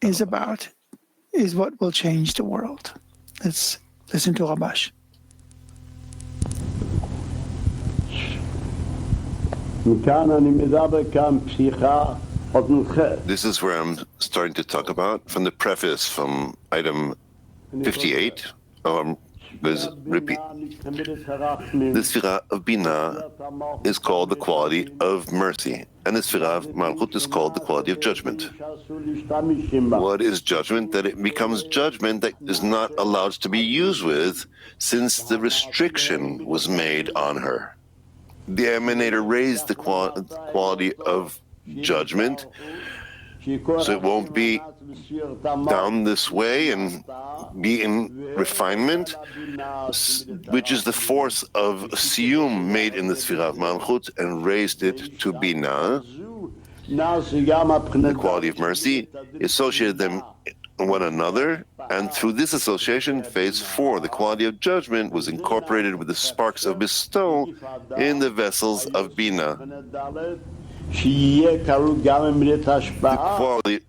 is about is what will change the world. Let's listen to Rabash. This is where I'm starting to talk about from the preface from item 58. Repeat. The Sfirah of Binah is called the quality of mercy, and the Sfirah of Malchut is called the quality of judgment. What is judgment? That it becomes judgment that is not allowed to be used with, since the restriction was made on her. The emanator raised the quality of judgment, so it won't be down this way and be in refinement, which is the force of siyum made in the Sfirah of Malchut, and raised it to Binah. The quality of mercy associated them one another, and through this association, phase 4, the quality of judgment, was incorporated with the sparks of bestow in the vessels of Binah. The quality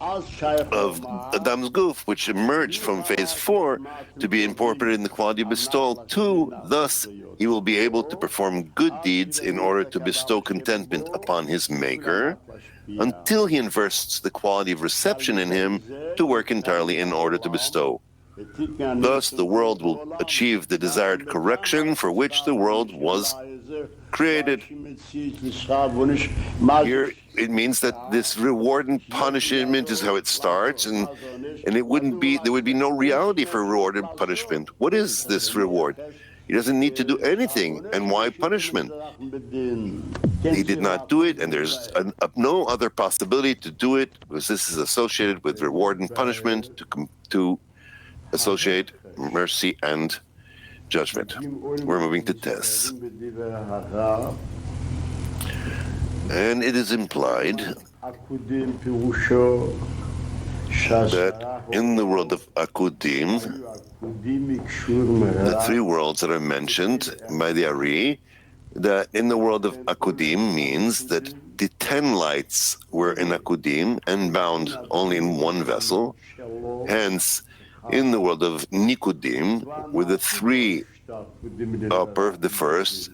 of Adam's Guf, which emerged from phase 4, to be incorporated in the quality of bestowal too. Thus, he will be able to perform good deeds in order to bestow contentment upon his Maker, until he invests the quality of reception in him to work entirely in order to bestow. Thus, the world will achieve the desired correction for which the world was created. Here, it means that this reward and punishment is how it starts, and there would be no reality for reward and punishment. What is this reward? He doesn't need to do anything, and why punishment? He did not do it, and there's no other possibility to do it, because this is associated with reward and punishment, to associate mercy and judgment. We're moving to TES. And it is implied that in the world of Akudim, the three worlds that are mentioned by the Ari, that in the world of Akudim means that the 10 lights were in Akudim and bound only in one vessel. Hence, in the world of Nikudim, with the three upper, the first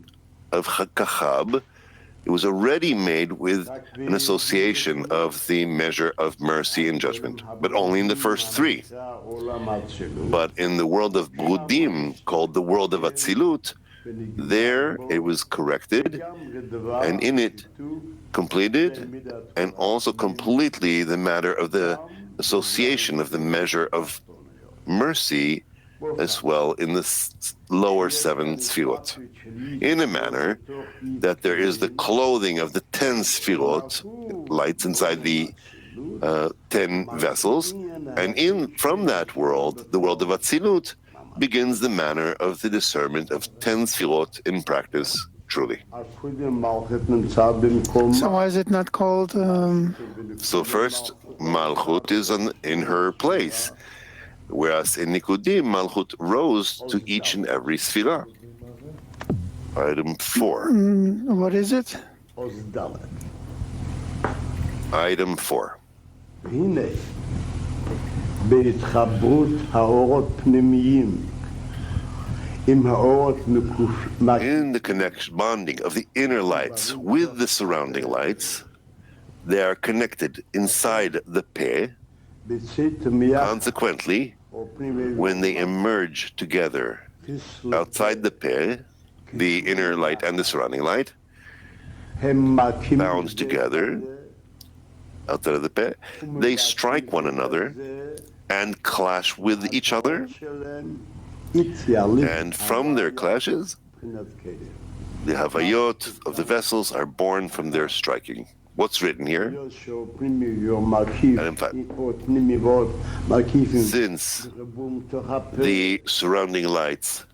of Kachab, it was already made with an association of the measure of mercy and judgment, but only in the first three. But in the world of Brudim, called the world of Atzilut, there it was corrected, and in it completed, and also completely the matter of the association of the measure of mercy as well in the lower 7 sfirot, in a manner that there is the clothing of the 10 sfirot, lights inside the 10 vessels, and from that world, the world of Atzilut, begins the manner of the discernment of 10 sfirot in practice, truly. So why is it not called? So first, Malchut is in her place, whereas in Nikudim, Malchut rose to each and every Sfirah. Item 4. What is it? Item 4. In the connection, bonding of the inner lights with the surrounding lights, they are connected inside the Peh. Consequently, when they emerge together outside the Peh, the inner light and the surrounding light, bound together outside of the Peh, they strike one another and clash with each other, and from their clashes, the Havayot of the vessels are born from their striking. What's written here? And in fact, since the surrounding lights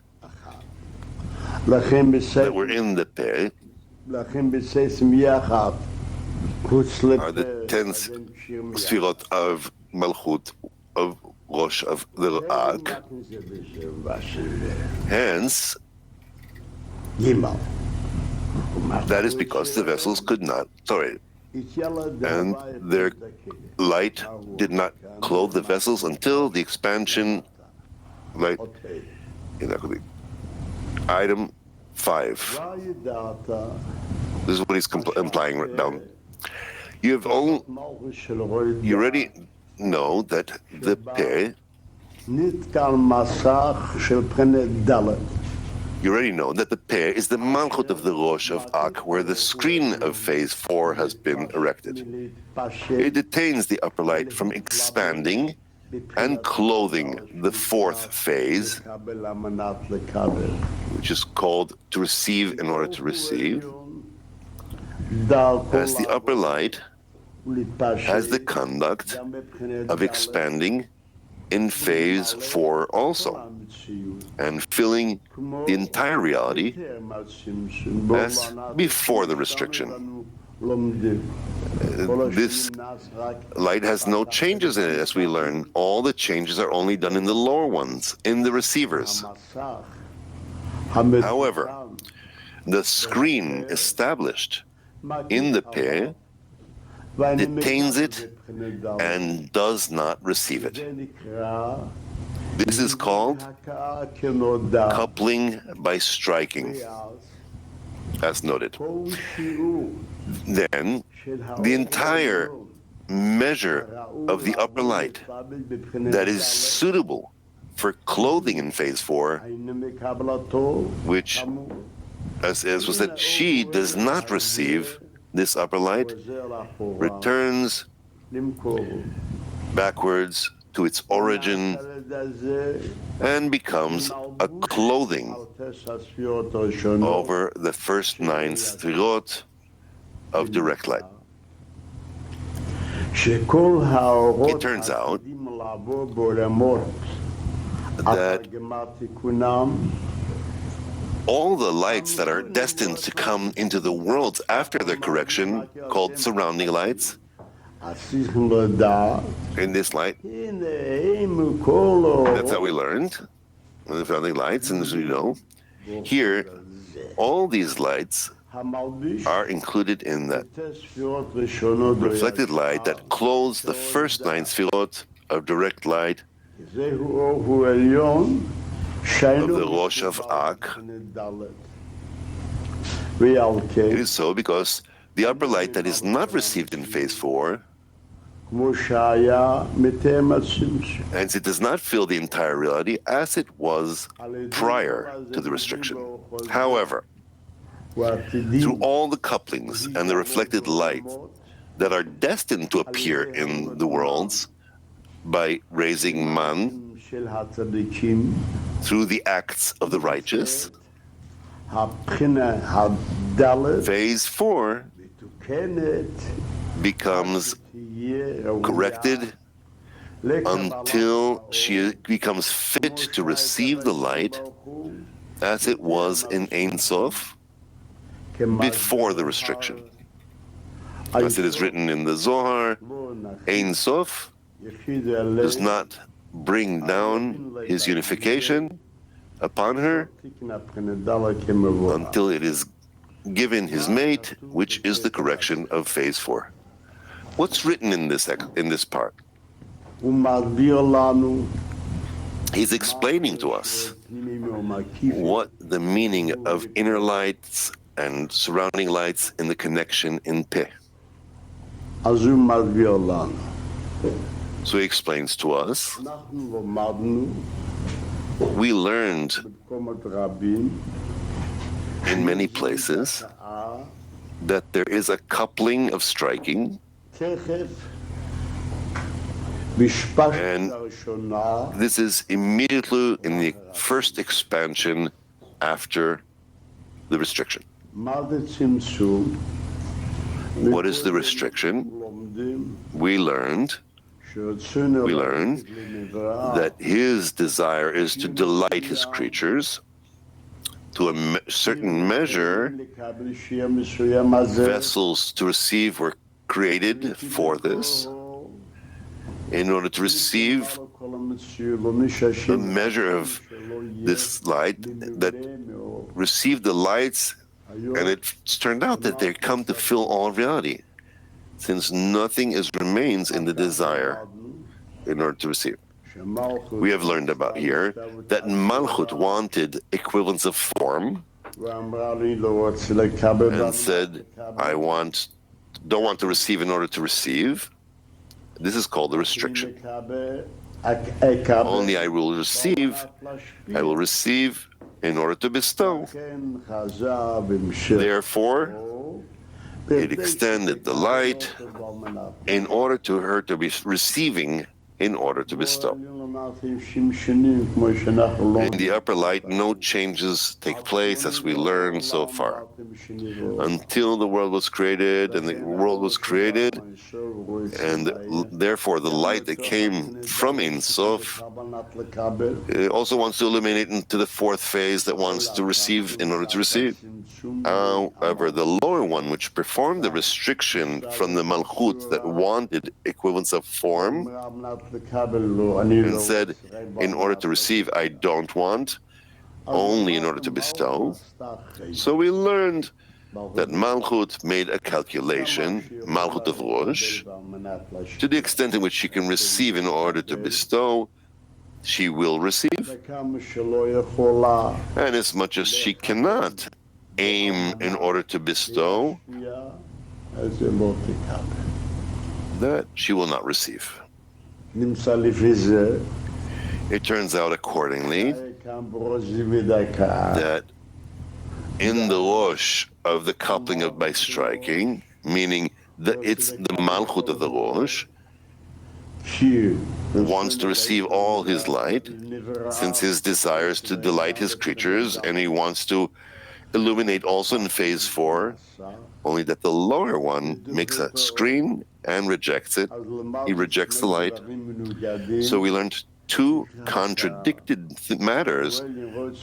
that were in the Peh are the 10 sfirot of Malchut, of Rosh, of the Ak. Hence, that is because the vessels could not, and their light did not clothe the vessels until the expansion light in Akudim. Item 5. This is what he's implying right now. You already know that the Peh, you already know that the Peh is the Malchut of the Rosh of Ak, where the screen of phase 4 has been erected. It detains the upper light from expanding and clothing the fourth phase, which is called to receive in order to receive, as the upper light has the conduct of expanding in phase 4 also, and filling the entire reality as before the restriction. This light has no changes in it, as we learn. All the changes are only done in the lower ones, in the receivers. However, the screen established in the Peh detains it and does not receive it. This is called coupling by striking, as noted. Then, the entire measure of the upper light that is suitable for clothing in phase 4, which, as was said, she does not receive this upper light, returns backwards to its origin and becomes a clothing over the first 9 sefirot of direct light. It turns out that all the lights that are destined to come into the worlds after their correction, called surrounding lights, in this light, that's how we learned, the surrounding lights, and as we know, here, all these lights are included in that reflected light that clothes the first 9 sefirot of direct light of the Rosh of Ak. It is so because the upper light that is not received in phase 4, hence it does not fill the entire reality as it was prior to the restriction. However, through all the couplings and the reflected light that are destined to appear in the worlds by raising man through the acts of the righteous, phase 4 becomes corrected until she becomes fit to receive the light as it was in Ein Sof before the restriction. As it is written in the Zohar, Ein Sof does not bring down his unification upon her until it is given his mate, which is the correction of phase 4. What's written in this part? He's explaining to us what the meaning of inner lights and surrounding lights in the connection in Peh. So he explains to us, we learned in many places that there is a coupling of striking, and this is immediately in the first expansion after the restriction. What is the restriction? We learned that his desire is to delight his creatures. To a certain measure, vessels to receive were created for this, in order to receive the measure of this light that received the lights, and it's turned out that they come to fill all reality. since nothing remains in the desire in order to receive. We have learned about here that Malchut wanted equivalence of form and said, I don't want to receive in order to receive. This is called the restriction. Only I will receive in order to bestow. Therefore, it extended the light in order to her to be receiving in order to bestow. In the upper light, no changes take place as we learn so far. Until the world was created, and the world was created, and therefore the light that came from Ein Sof also wants to illuminate into the fourth phase that wants to receive in order to receive. However, the lower one, which performed the restriction from the Malchut that wanted equivalence of form, and said, in order to receive, I don't want, only in order to bestow. So we learned that Malchut made a calculation, Malchut of Rosh, to the extent in which she can receive in order to bestow, she will receive. And as much as she cannot aim in order to bestow, that she will not receive. It turns out accordingly that in the Rosh of the coupling of by striking, meaning that it's the Malchut of the Rosh, wants to receive all his light, since his desire is to delight his creatures, and he wants to illuminate also in phase 4, only that the lower one makes a screen and rejects it. He rejects the light. So we learned two contradicted matters,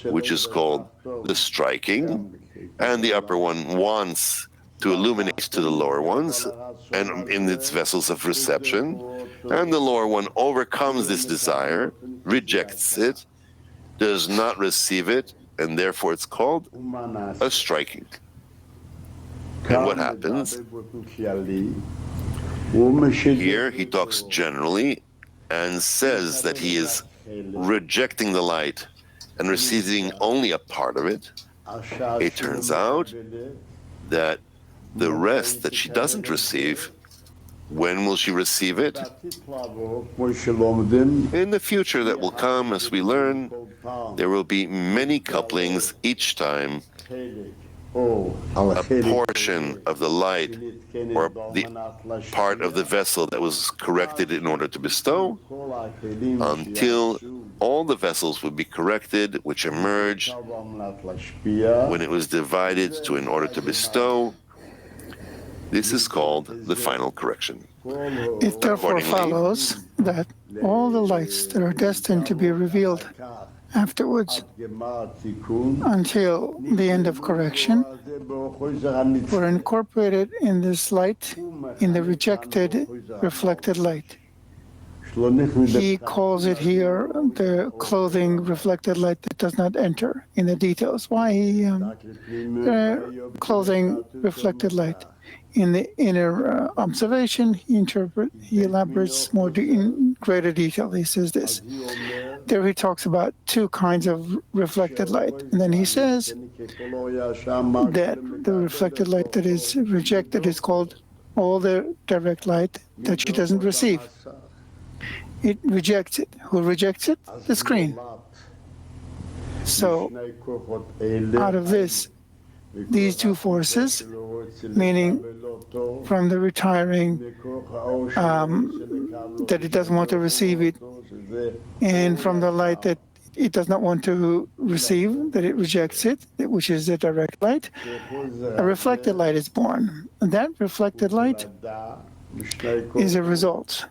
which is called the striking, and the upper one wants to illuminate to the lower ones, and in its vessels of reception, and the lower one overcomes this desire, rejects it, does not receive it, and therefore it's called a striking. And what happens? Here he talks generally and says that he is rejecting the light and receiving only a part of it. It turns out that the rest that she doesn't receive, when will she receive it? In the future that will come, as we learn, there will be many couplings each time. A portion of the light or the part of the vessel that was corrected in order to bestow, until all the vessels would be corrected, which emerged when it was divided to in order to bestow. This is called the final correction. It therefore follows that all the lights that are destined to be revealed afterwards until the end of correction were incorporated in this light, in the rejected reflected light. He calls it here the clothing reflected light that does not enter in the details. Why clothing reflected light? In the inner observation, he elaborates more in greater detail. He says this. There he talks about two kinds of reflected light. And then he says that the reflected light that is rejected is called all the direct light that she doesn't receive. It rejects it. Who rejects it? The screen. So out of this, these two forces, meaning from the retiring, that it doesn't want to receive it, and from the light that it does not want to receive, that it rejects it, which is the direct light, a reflected light is born. And that reflected light is a result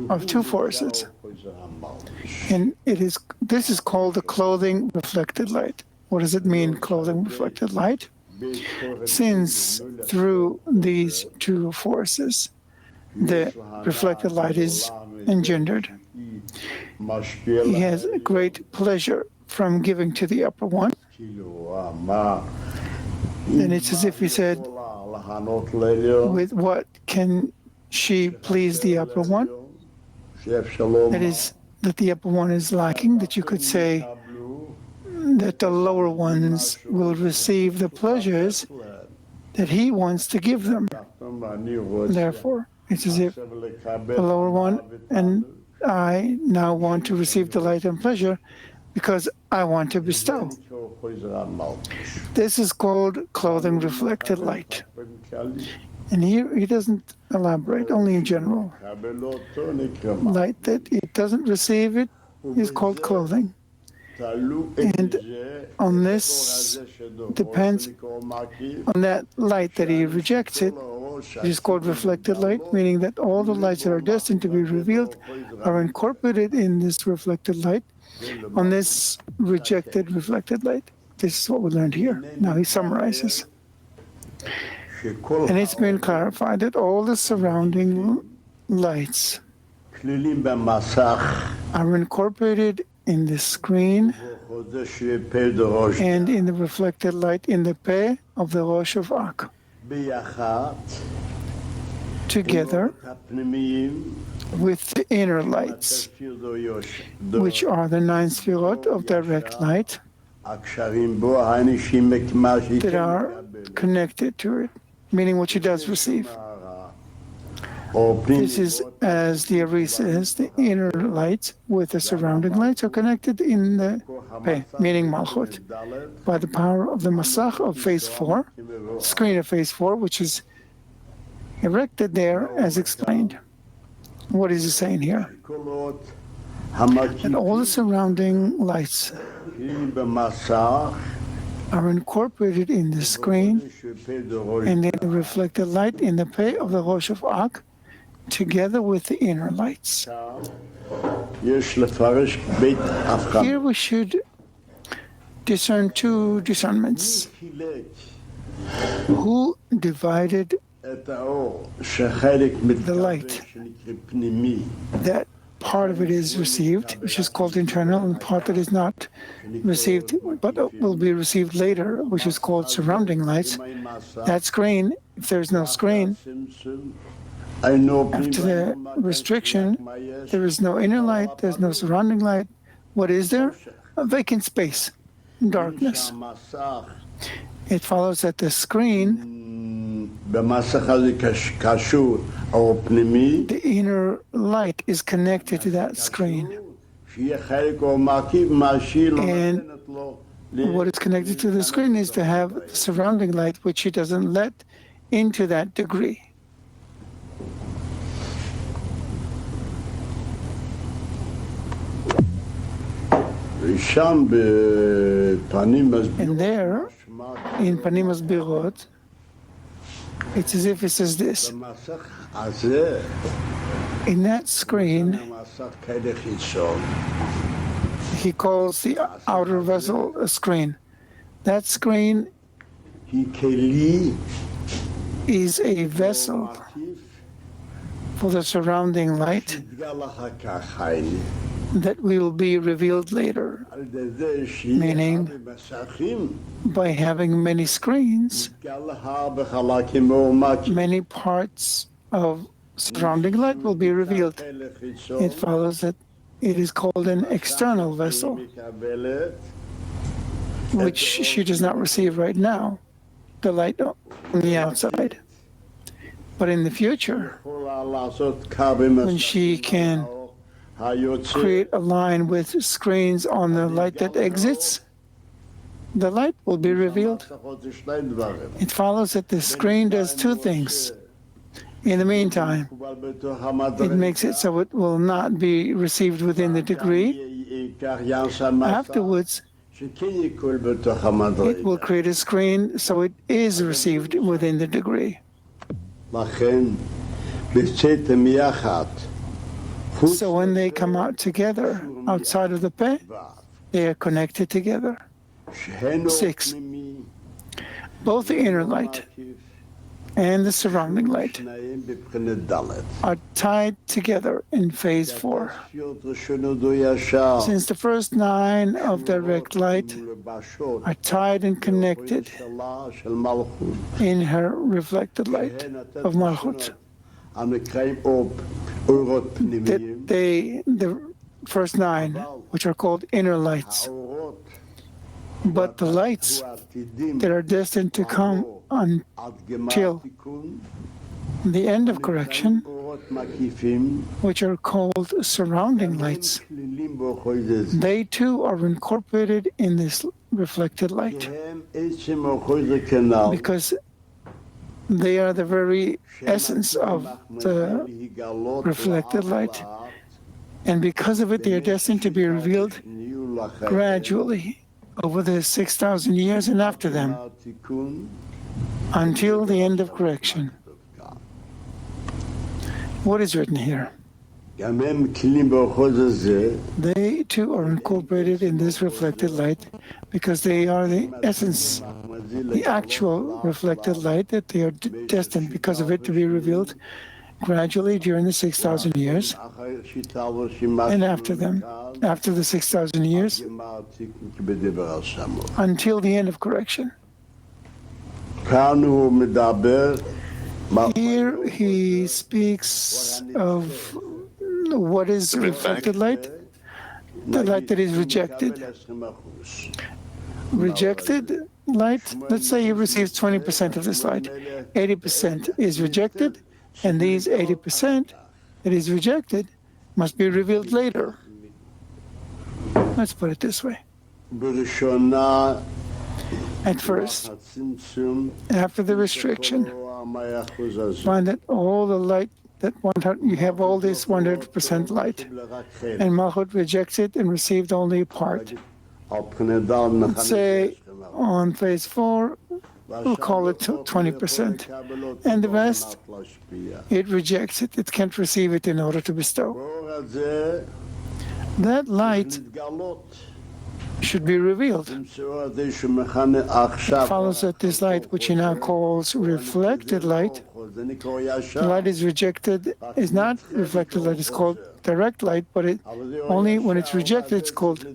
of two forces. And this is called the clothing reflected light. What does it mean, clothing reflected light? Since through these two forces, the reflected light is engendered, he has great pleasure from giving to the upper one. And it's as if he said, with what can she pleased the upper one. That is, that the upper one is lacking, that you could say that the lower ones will receive the pleasures that he wants to give them. Therefore, it's as if the lower one and I now want to receive delight and pleasure because I want to bestow. This is called clothing reflected light. And here he doesn't elaborate, only in general. Light that it doesn't receive it is called clothing. And on this depends on that light that he rejects it. It is called reflected light, meaning that all the lights that are destined to be revealed are incorporated in this reflected light, on this rejected reflected light. This is what we learned here. Now he summarizes. And it's been clarified that all the surrounding lights are incorporated in the screen and in the reflected light in the peh of the Rosh of Ak. Together with the inner lights, which are the 9 sefirot of direct light that are connected to it, meaning what she does receive. This is, as the Ari says, the inner lights with the surrounding lights are connected in the peh, meaning Malchut, by the power of the Masach of phase 4, screen of phase 4, which is erected there as explained. What is he saying here? And all the surrounding lights are incorporated in the screen and in the reflected light in the peh of the Rosh of Ak, together with the inner lights. Here we should discern 2 discernments. Who divided the light? That part of it is received, which is called internal, and part that is not received, but will be received later, which is called surrounding lights. That screen, if there's no screen, after the restriction, there is no inner light, there's no surrounding light. What is there? A vacant space, darkness. It follows that the screen, the inner light is connected to that screen. And what is connected to the screen is to have the surrounding light, which he doesn't let into that degree. And there, in Panim Masbirot, it's as if it says this. In that screen, he calls the outer vessel a screen. That screen is a vessel for the surrounding light that will be revealed later, meaning by having many screens, many parts of surrounding light will be revealed. It follows that it is called an external vessel, which she does not receive right now, the light on the outside. But in the future, when she can create a line with screens on the light that exits, the light will be revealed. It follows that the screen does 2 things. In the meantime, it makes it so it will not be received within the degree. Afterwards, it will create a screen so it is received within the degree. So when they come out together, outside of the peh, they are connected together. 6. Both the inner light and the surrounding light are tied together in phase 4. Since the first 9 of direct light are tied and connected in her reflected light of Malchut. the first 9, which are called inner lights. But the lights that are destined to come until the end of correction, which are called surrounding lights, they too are incorporated in this reflected light, because they are the very essence of the reflected light. And because of it, they are destined to be revealed gradually over the 6,000 years and after them, until the end of correction. What is written here? They too are incorporated in this reflected light, because they are the essence, the actual reflected light, that they are destined because of it to be revealed gradually during the 6,000 years and after them, after the 6,000 years, until the end of correction. Here he speaks of what is reflected light, the light that is rejected. Rejected light, let's say he receives 20% of this light. 80% is rejected, and these 80% that is rejected must be revealed later. Let's put it this way. At first, after the restriction, find that all the light, that you have all this 100% light, and Malchut rejects it and received only a part. Let's say on phase 4, we'll call it 20%. And the rest, it rejects it. It can't receive it in order to bestow. That light should be revealed. It follows that this light, which he now calls reflected light, the light is rejected, is not reflected light, it's called direct light, but only when it's rejected, it's called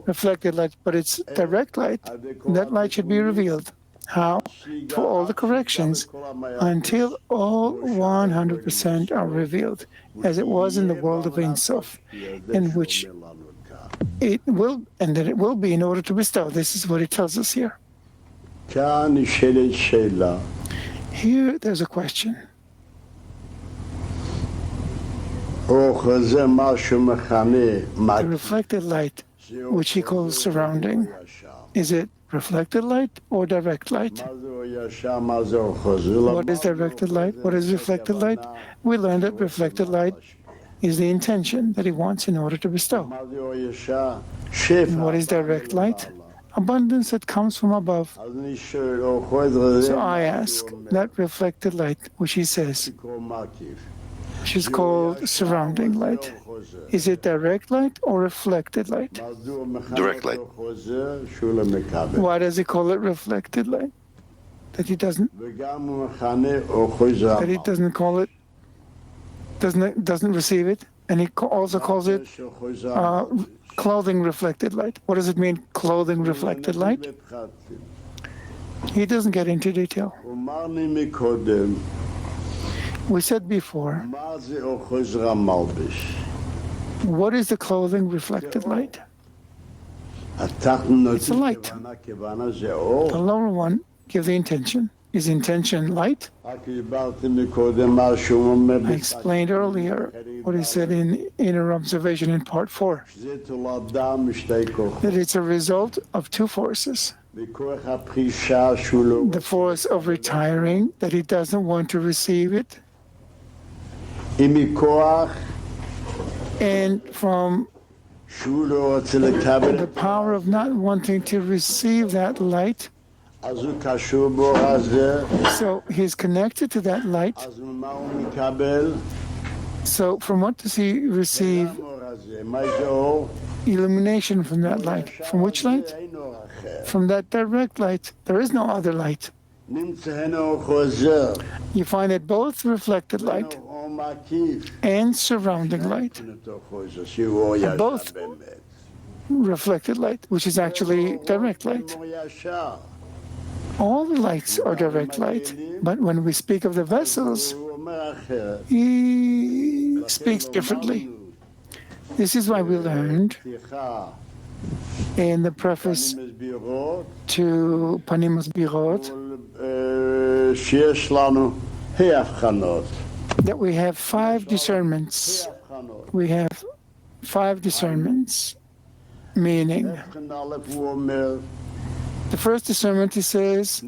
reflected light, but it's direct light. That light should be revealed. How? For all the corrections, until all 100% are revealed, as it was in the world of Ein Sof, in which it will, and that it will be in order to bestow. This is what it tells us here. Here, there's a question. The reflected light, which he calls surrounding, is it reflected light or direct light? What is directed light? What is reflected light? We learned that reflected light is the intention that he wants in order to bestow. And what is direct light? Abundance that comes from above. So I ask, that reflected light, which he says, which is called surrounding light, is it direct light or reflected light? Direct light. Why does he call it reflected light? That he doesn't call it, doesn't receive it, and he also calls it clothing reflected light. What does it mean, clothing reflected light? He doesn't get into detail. We said before, what is the clothing reflected light? It's a light. The lower one gives the intention. Is intention light? I explained earlier what he said in inner observation in part 4, that it's a result of 2 forces. The force of retiring, that he doesn't want to receive it, and from the power of not wanting to receive that light. So he's connected to that light. So from what does he receive? Illumination from that light. From which light? From that direct light. There is no other light. You find it both reflected light and surrounding light. Both reflected light, which is actually direct light. All the lights are direct light, but when we speak of the vessels, he speaks differently. This is why we learned in the preface to Panim Masbirot that we have 5 discernments. We have 5 discernments, meaning the first discernment, he says,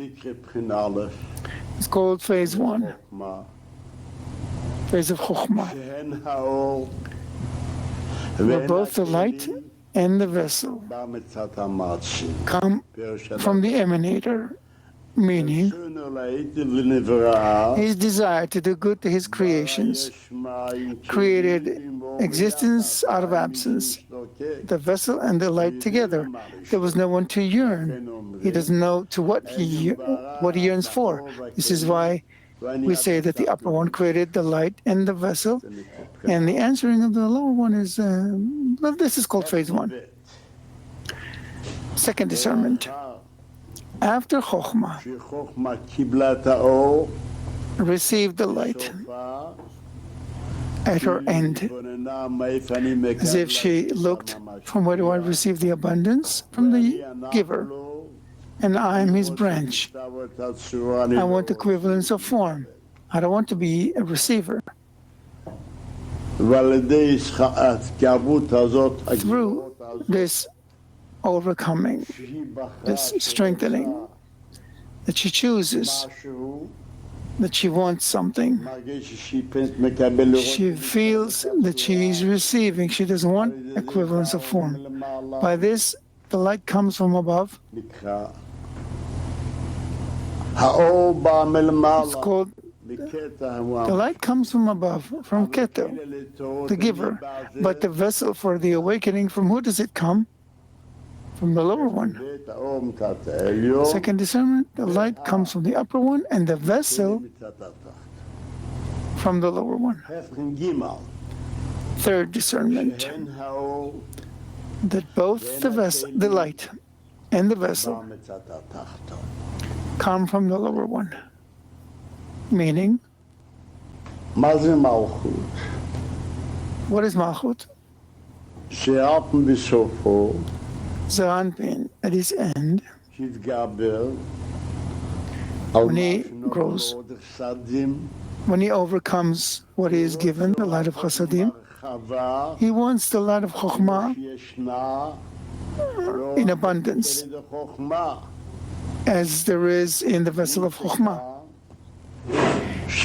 is called phase 1, phase of Chokhmah, where both the light and the vessel come from the emanator, meaning his desire to do good to his creations created existence out of absence, the vessel and the light together. There was no one to yearn. He doesn't know to what he yearns for. This is why we say that the upper one created the light and the vessel, and the answering of the lower one is, this is called phase 1. Second discernment. After Chokhmah received the light at her end, as if she looked, from where do I receive the abundance? From the giver, and I am his branch. I want equivalence of form. I don't want to be a receiver. Through this overcoming, this strengthening, that she chooses, that she wants something. She feels that she is receiving. She doesn't want equivalence of form. By this, the light comes from above. It's called, the light comes from above, from Keter, the giver. But the vessel for the awakening, from who does it come? From the lower one. Second discernment, the light comes from the upper one, and the vessel from the lower one. Third discernment, that both the light and the vessel come from the lower one. Meaning, what is Malchut? Zeranpin, at his end, when he grows, when he overcomes what he is given, the light of Chasadim, he wants the light of Chokhmah in abundance, as there is in the vessel of Chokhmah.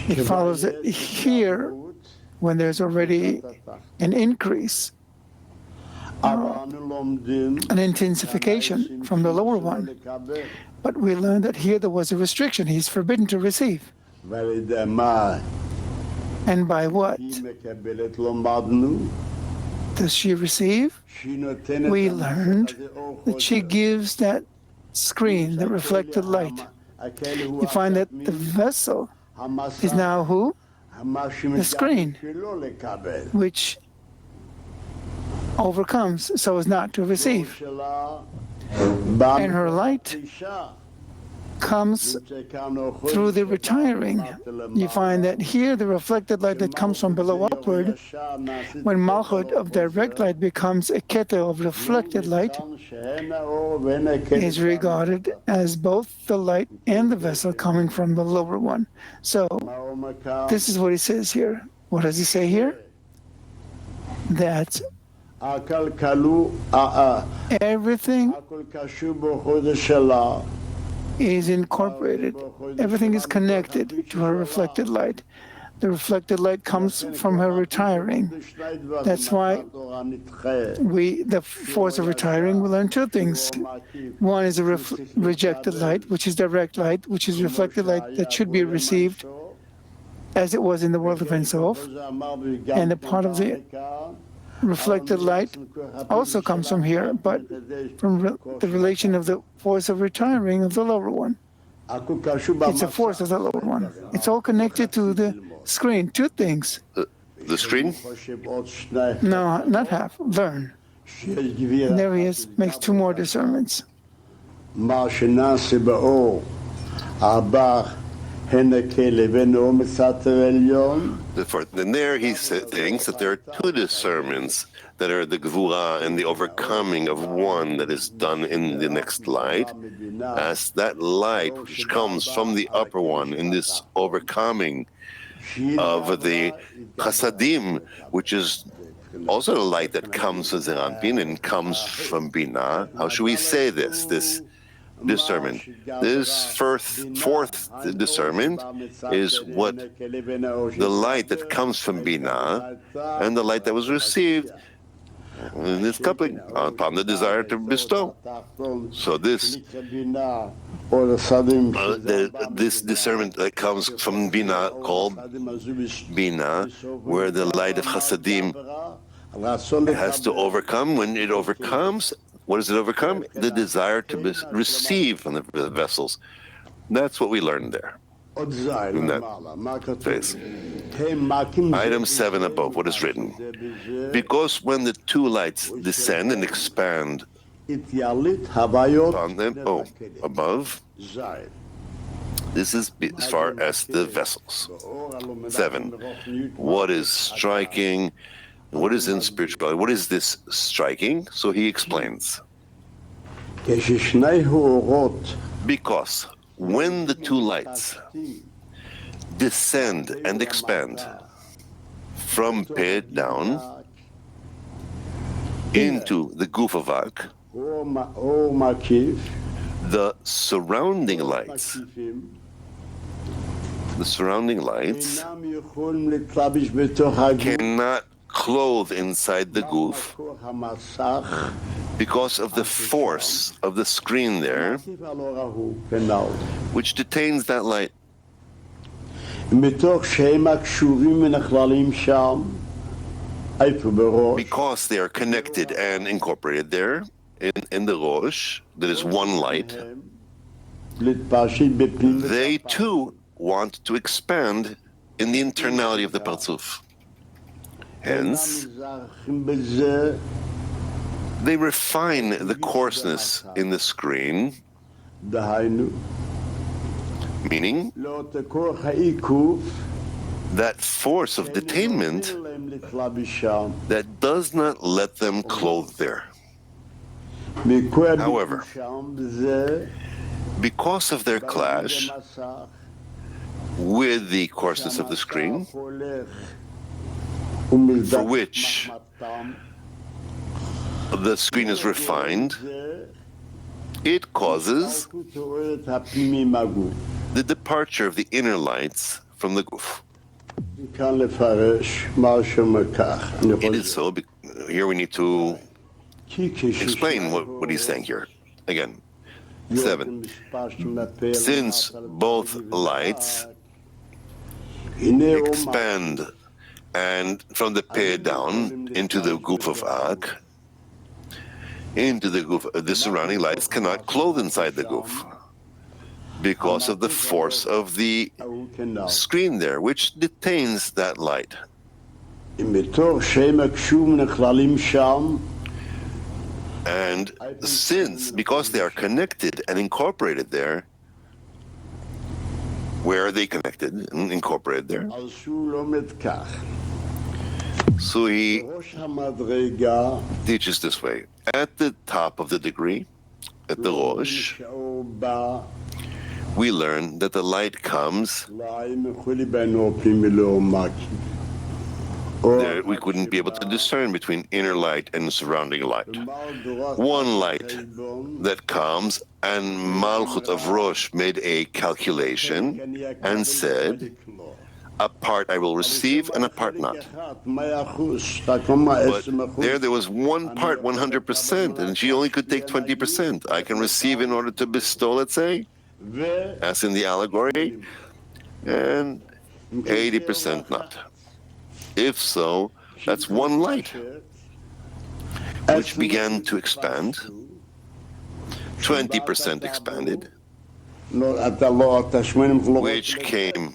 It follows that here, when there's already an increase, an intensification from the lower one. But we learned that here there was a restriction. He's forbidden to receive. And by what does she receive? We learned that she gives that screen, the reflected light. You find that the vessel is now who? The screen, which overcomes so as not to receive. And her light comes through the retiring. You find that here the reflected light that comes from below upward, when Malchut of direct light becomes a Keter of reflected light, is regarded as both the light and the vessel coming from the lower one. So this is what he says here. What does he say here? That everything is incorporated. Everything is connected to her reflected light. The reflected light comes from her retiring. That's why the force of retiring, we learn 2 things. One is a rejected light, which is direct light, which is reflected light that should be received as it was in the world of Ein Sof. And a part of the reflected light also comes from here, but from the relation of the force of retiring of the lower one. It's a force of the lower one. It's all connected to the screen. 2 things. The screen? No, not half. Learn. And there he is, makes 2 more discernments. Then there he thinks that there are two discernments that are the gvura and the overcoming of one that is done in the next light, as that light which comes from the upper one in this overcoming of the chasadim, which is also a light that comes from Zeranpin and comes from Bina. How should we say this? This discernment. This fourth discernment is what the light that comes from Bina and the light that was received in this coupling upon the desire to bestow. So this discernment that comes from Bina, called Bina, where the light of Chasadim has to overcome. When it overcomes, what does it overcome? The desire to receive from the vessels. That's what we learned there in that phase. Item 7 above, what is written? Because when the two lights descend and expand upon them, above, this is as far as the vessels. 7. What is striking? What is in spirituality? What is this striking? So he explains. Because when the two lights descend and expand from Peh down into the Guf of Ak, the surrounding lights cannot clothe inside the Guf because of the force of the screen there, which detains that light. Because they are connected and incorporated there in the Rosh, there is one light, they too want to expand in the internality of the Parzuf. Hence, they refine the coarseness in the screen, meaning that force of detainment that does not let them clothe there. However, because of their clash with the coarseness of the screen, for which the screen is refined, it causes the departure of the inner lights from the Guf. It is so. Here we need to explain what he's saying here. Again, 7. Since both lights expand and from the Peh down into the Guf of Ak, into the Guf, the surrounding lights cannot clothe inside the Guf because of the force of the screen there, which detains that light. And because they are connected and incorporated there, where are they connected and incorporated there? So he teaches this way. At the top of the degree, at the Rosh, we learn that the light comes there. We couldn't be able to discern between inner light and surrounding light. One light that comes, and Malchut of Rosh made a calculation and said, a part I will receive and a part not. But there was one part 100%, and she only could take 20%. I can receive in order to bestow, let's say, as in the allegory, and 80% not. If so, that's one light, which began to expand, 20% expanded, which came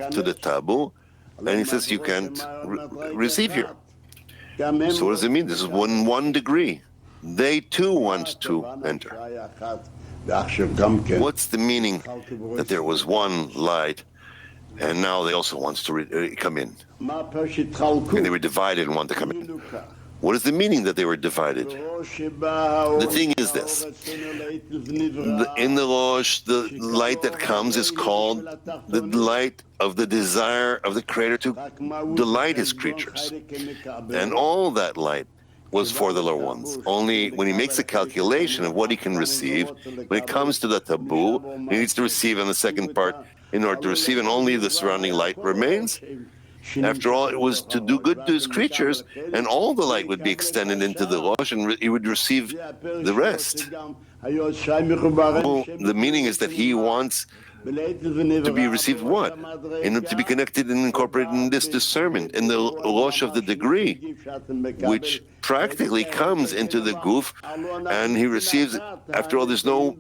to the tabu, and he says you can't receive here. So what does it mean? This is one degree. They too want to enter. What's the meaning that there was one light And now they also want to come in. And they were divided and want to come in. What is the meaning that they were divided? The thing is this. In the Rosh, the light that comes is called the light of the desire of the Creator to delight His creatures. And all that light was for the lower ones. Only when he makes a calculation of what he can receive, when it comes to the taboo, he needs to receive on the second part in order to receive, and only the surrounding light remains. After all, it was to do good to his creatures, and all the light would be extended into the Rosh, and he would receive the rest. Well, the meaning is that he wants to be received what? And to be connected and incorporated in this discernment, in the Rosh of the degree, which practically comes into the goof, and he receives, after all, there's no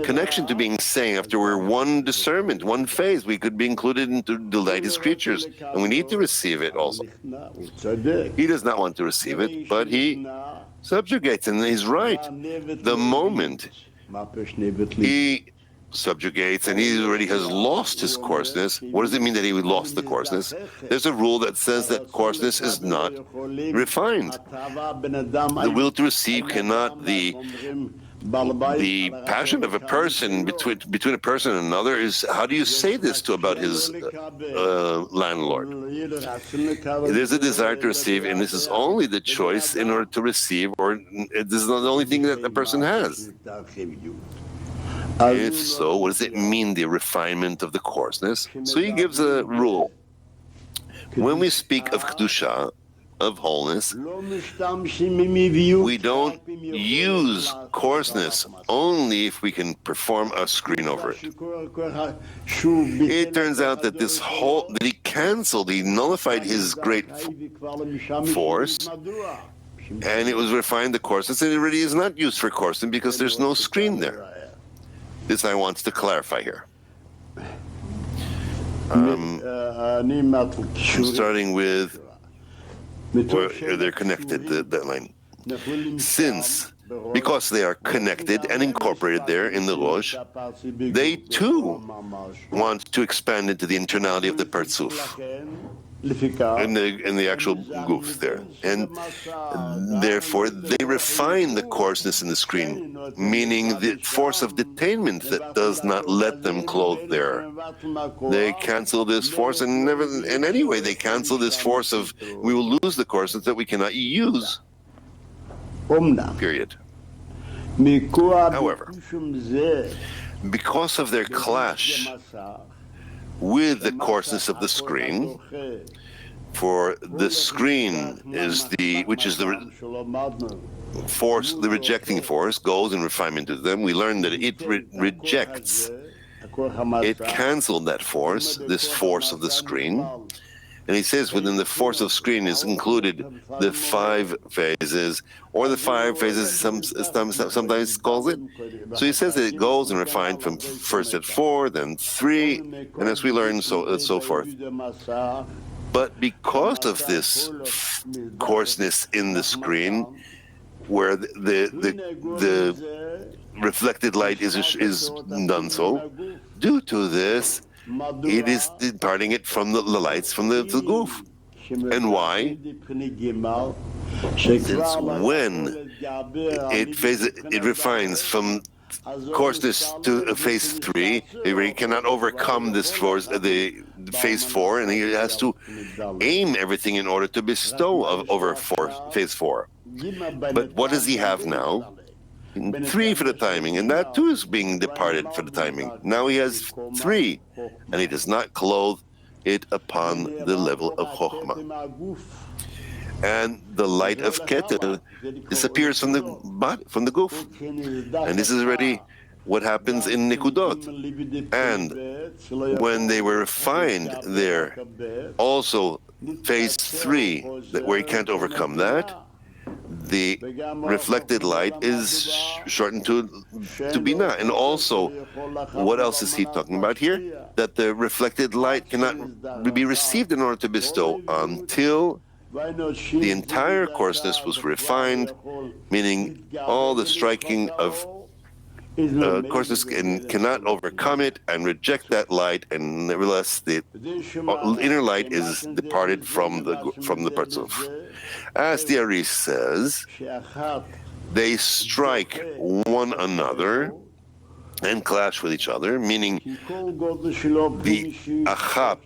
connection to being saying, after we're one discernment, one phase, we could be included into delight his creatures, and we need to receive it also. He does not want to receive it, but he subjugates, and he's right. The moment he subjugates and he already has lost his coarseness. What does it mean that he lost the coarseness? There's a rule that says that coarseness is not refined. The will to receive cannot, the passion of a person between a person and another is, how do you say this to about his landlord? There's a desire to receive, and this is only the choice in order to receive, or this is not the only thing that the person has. If so, what does it mean, the refinement of the coarseness? So he gives a rule. When we speak of Kedusha, of wholeness, we don't use coarseness only if we can perform a screen over it. It turns out that that he nullified his great force, and it was refined the coarseness, and it really is not used for coarseness because there's no screen there. This I want to clarify here. I'm starting with where they're connected, that line. Because they are connected and incorporated there in the Rosh, they too want to expand into the internality of the Partzuf, in the actual goof there. And therefore, they refine the coarseness in the screen, meaning the force of detainment that does not let them clothe there. They cancel this force, and in any way they cancel this force of, we will lose the coarseness that we cannot use. Period. However, because of their clash with the coarseness of the screen, for the screen is which is the force, the rejecting force, goes in refinement to them. We learn that it rejects, it canceled that force, this force of the screen. And he says within the force of screen is included the 5 phases, or the 5 phases sometimes calls it. So he says that it goes and refined from first at 4, then 3, and as we learn, so forth. But because of this coarseness in the screen, where the reflected light is done so, due to this, it is departing it from the lights from the goof. And why? Since when it refines from coarseness to phase 3, he cannot overcome this force, the phase 4, and he has to aim everything in order to bestow over phase 4. But what does he have now? 3 for the timing, and that too is being departed for the timing. Now he has 3, and he does not clothe it upon the level of Chokhmah. And the light of Keter disappears from the body, from the goof. And this is already what happens in Nikudot. And when they were refined there, also phase 3, where he can't overcome that, the reflected light is shortened to Binah. And also, what else is he talking about here? That the reflected light cannot be received in order to bestow until the entire coarseness was refined, meaning all the striking of coarseness cannot overcome it and reject that light, and nevertheless the inner light is departed from the Partzuf. As the Ari says, they strike one another and clash with each other, meaning the Achap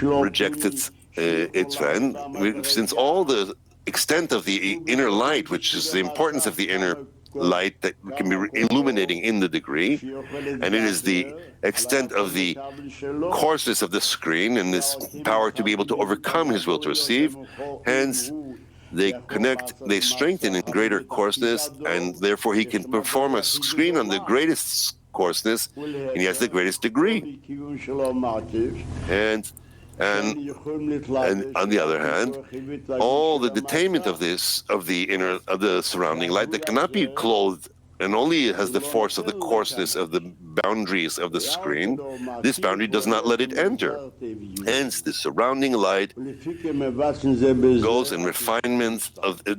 rejects its friend, since all the extent of the inner light, which is the importance of the inner light that can be illuminating in the degree, and it is the extent of the coarseness of the screen and this power to be able to overcome his will to receive. Hence, they connect, they strengthen in greater coarseness, and therefore he can perform a screen on the greatest coarseness, and he has the greatest degree. And on the other hand, all the detainment of the surrounding light that cannot be clothed and only has the force of the coarseness of the boundaries of the screen, this boundary does not let it enter. Hence, the surrounding light goes in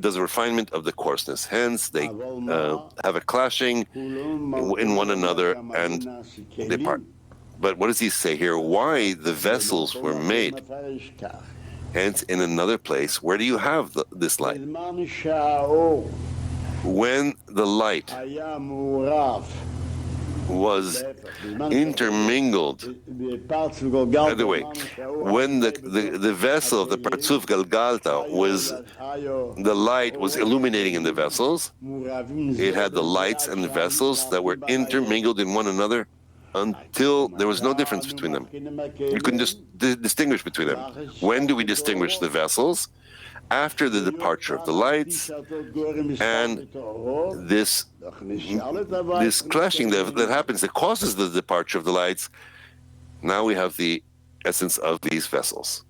does a refinement of the coarseness. Hence, they have a clashing in one another and depart. But what does he say here? Why the vessels were made? Hence, in another place, where do you have this light? When the light was intermingled, by the way, when the vessel of the Partzuf Galgalta the light was illuminating in the vessels, it had the lights and the vessels that were intermingled in one another until there was no difference between them. You couldn't just distinguish between them. When do we distinguish the vessels? After the departure of the lights and this clashing that happens, that causes the departure of the lights. Now we have the essence of these vessels.